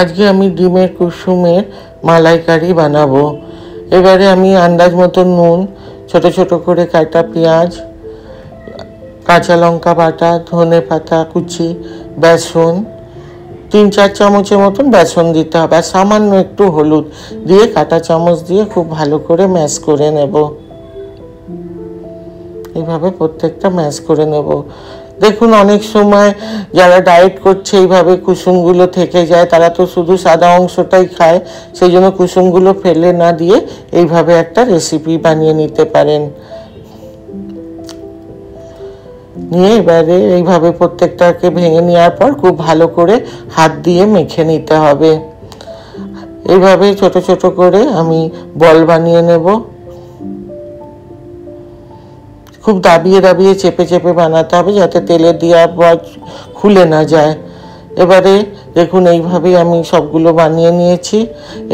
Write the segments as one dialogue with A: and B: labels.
A: আজকে আমি ডিমের কুসুমের মালাইকারি বানাবো। এবারে আমি আন্দাজ মতো নুন, ছোট ছোট করে কাটা পেঁয়াজ, কাঁচা লঙ্কা বাটা, ধনে পাতা কুচি, বেসন 3-4 চামচের মতন বেসন দিতে হবে, আর সামান্য একটু হলুদ দিয়ে কাঁটা চামচ দিয়ে খুব ভালো করে ম্যাশ করে নেব। এইভাবে প্রত্যেকটা ম্যাশ করে নেব। দেখুন, অনেক সময় যারা ডায়েট করছে এইভাবে কুসুমগুলো থেকে যায়, তারা তো শুধু সাদা অংশটাই খায়। সেই জন্য কুসুমগুলো ফেলে না দিয়ে এইভাবে একটা রেসিপি বানিয়ে নিতে পারেন। নিয়ে এবারে এইভাবে প্রত্যেকটাকে ভেঙে নেওয়ার পর খুব ভালো করে হাত দিয়ে মেখে নিতে হবে। এইভাবে ছোট ছোট করে আমি বল বানিয়ে নেব। খুব দাবিয়ে দাবিয়ে চেপে চেপে বানাতে হবে, যাতে তেলে দেওয়ার পর খুলে না যায়। এবারে দেখুন, এইভাবেই আমি সবগুলো বানিয়ে নিয়েছি।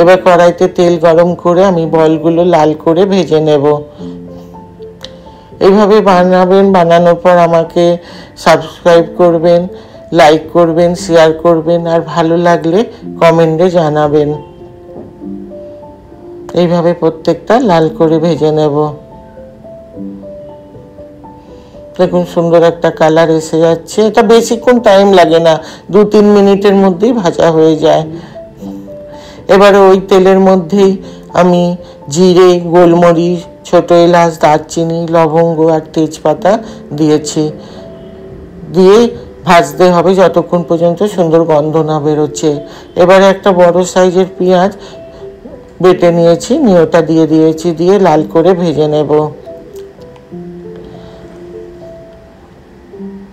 A: এবার কড়াইতে তেল গরম করে আমি বলগুলো লাল করে ভেজে নেব। এইভাবে বানাবেন। বানানোর পর আমাকে সাবস্ক্রাইব করবেন, লাইক করবেন, শেয়ার করবেন, আর ভালো লাগলে কমেন্টে জানাবেন। এইভাবে প্রত্যেকটা লাল করে ভেজে নেব। দেখুন, সুন্দর একটা কালার এসে যাচ্ছে। এটা বেশিক্ষণ টাইম লাগে না, 2-3 মিনিটের মধ্যেই ভাজা হয়ে যায়। এবারে ওই তেলের মধ্যেই আমি জিরে, গোলমরিচ, ছোট এলাচ, দারচিনি, লবঙ্গ আর তেজপাতা দিয়েছি। দিয়ে ভাজতে হবে যতক্ষণ পর্যন্ত সুন্দর গন্ধ না বেরোচ্ছে। এবারে একটা বড় সাইজের পেঁয়াজ বেটে নিয়েছি, নিয়ে ওটা দিয়ে দিয়েছি, দিয়ে লাল করে ভেজে নেব।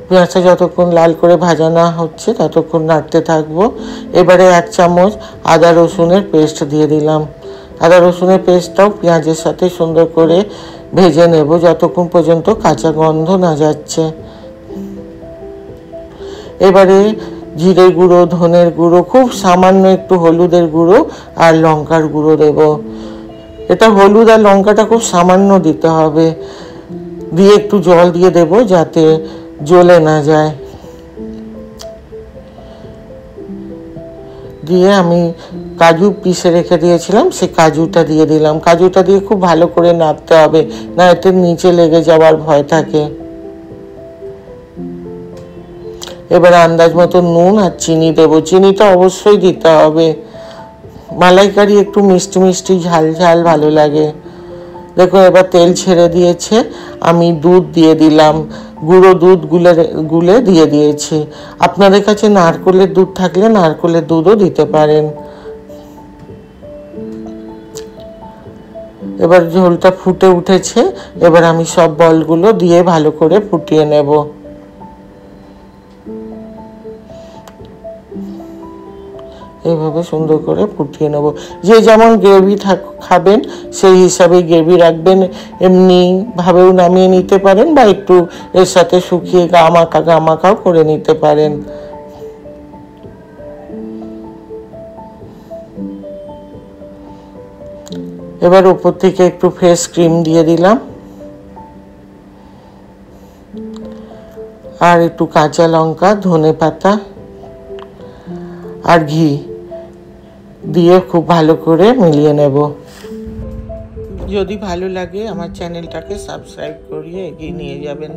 A: পেঁয়াজটা যতক্ষণ লাল করে ভাজা না হচ্ছে ততক্ষণ নাড়তে থাকবো। এবারে 1 চামচ আদা রসুনের পেস্ট দিয়ে দিলাম। আদা রসুনের পেস্টটাও পেঁয়াজের সাথে সুন্দর করে ভেজে নেব যতক্ষণ পর্যন্ত কাঁচা গন্ধ না যাচ্ছে। এবারে জিরে গুঁড়ো, ধনের গুঁড়ো, খুব সামান্য একটু হলুদের গুঁড়ো আর লঙ্কার গুঁড়ো দেব। এটা হলুদ আর লঙ্কাটা খুব সামান্য দিতে হবে। দিয়ে একটু জল দিয়ে দেব যাতে জ্বলে না যায়। দিয়ে আমি কাজু পিষে রেখে দিয়েছিলাম, সেই কাজুটা দিয়ে দিলাম। কাজুটা দিয়ে খুব ভালো করে নাড়তে হবে, না এতে নিচে লেগে যাওয়ার ভয় থাকে। এবার আন্দাজ মতো নুন আর চিনি দেবো। চিনিটা অবশ্যই দিতে হবে। মালাইকারি একটু মিষ্টি মিষ্টি, ঝাল ঝাল ভালো লাগে। দেখো, এবার তেল ছেড়ে দিয়েছে। আমি দুধ দিয়ে দিলাম, গুঁড়ো দুধ গুলে দিয়ে দিয়েছি। আপনাদের কাছে নারকেলের দুধ থাকলে নারকেলের দুধও দিতে পারেন। এবার ঝোলটা ফুটে উঠেছে। এবার আমি সব বলগুলো দিয়ে ভালো করে ফুটিয়ে নেব। এইভাবে সুন্দর করে ফুটিয়ে নেব। যে যেমন গ্রেভি খাবেন সেই হিসাবে গ্রেভি রাখবেন। এমনি ভাবেও নামিয়ে নিতে পারেন, বা একটু এর সাথে শুকিয়ে গামাকাও করে নিতে পারেন। এবার উপর থেকে একটু ফ্রেশ ক্রিম দিয়ে দিলাম, আর একটু কাঁচা লঙ্কা, ধনে পাতা আর ঘি দিয়ে খুব ভালো করে মিলিয়ে নেব। যদি ভালো লাগে আমার চ্যানেলটাকে সাবস্ক্রাইব করিয়ে এগিয়ে নিয়ে যাবেন।